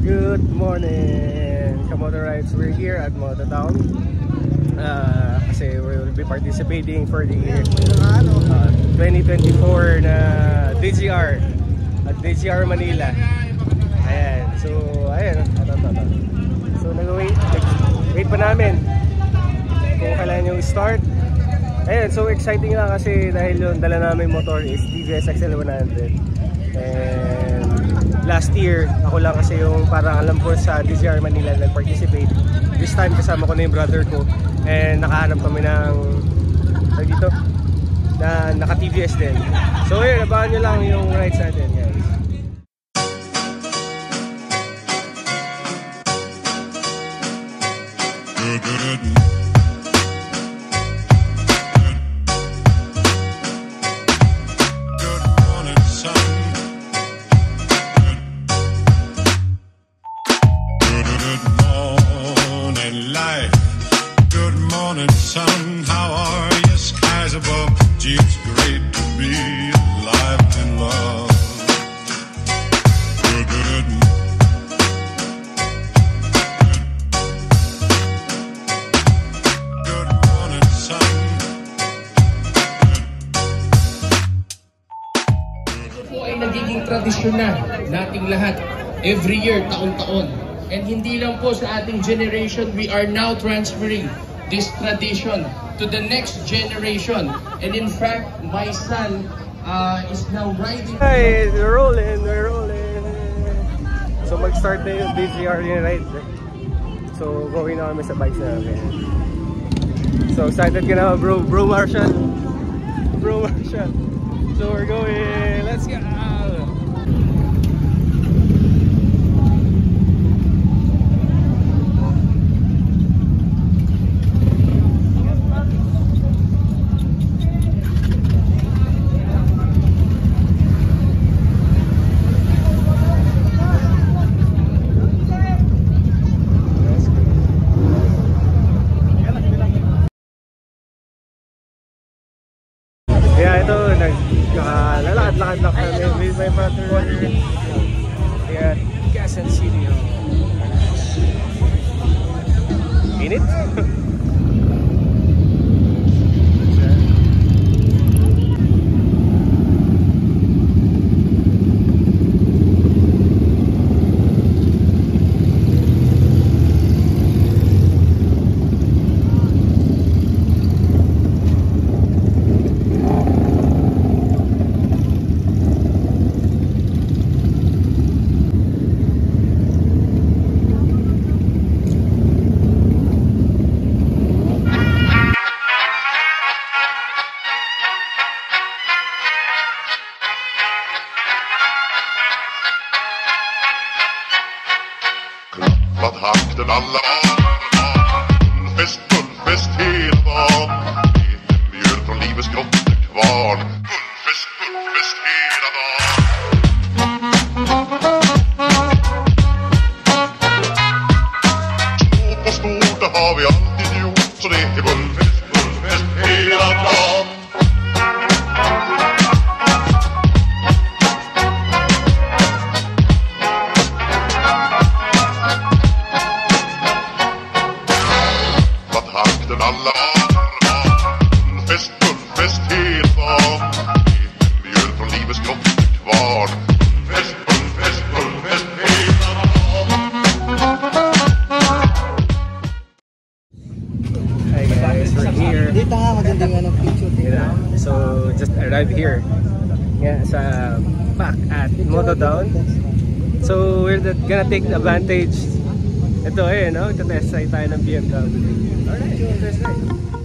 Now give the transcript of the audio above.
Good morning, Kamoto Rides. We're here at Mototown kasi we will be participating for the 2024 na DGR at DGR Manila. Ayan, so ayan, so nag-wait pa namin kung kailan yung start. Ayan, so exciting lang kasi dahil yung dala namin motor is TVS XL100. And last year, ako lang kasi yung parang alam ko sa DGR Manila nag-participate. This time kasama ko na yung brother ko. And nakahanap kami ng dito na naka-TVS din. So yun, abangan nyo lang yung rides natin, guys. Sun, how are you? Skies above. Gee, it's great to be alive and love. Good morning, sun. Ito po ay nagiging tradisyon na nating lahat. Every year, taon-taon. And hindi lang po sa ating generation, we are now transferring this tradition to the next generation. And in fact, my son is now riding. Hey, we're rolling. So mag-start na yung DGR yung ride. So going na kami sa bikes namin. So excited ka na, bro Marshall. So we're going, let's go. Yeah, ito, naglalakad-lakad lang kami with my brother. Yeah, Quezon City. Init? Vad hakten alla Bullfest hela dagen. Mjöl från livets grottekvarn. Bullfest hela dagen. Stort och stort, det har vi alltid gjort. Så det är bullfest hela dagen. Alla bullfest hela dagen. Mjöl från livets grottekvarn. Bullfest hela dagen. Hi guys, we're here. Yeah, so just arrived here. Yeah, back at Mototown. So we're gonna take advantage. Ito no? Ito test ride tayo ng BMW. Alright, test ride.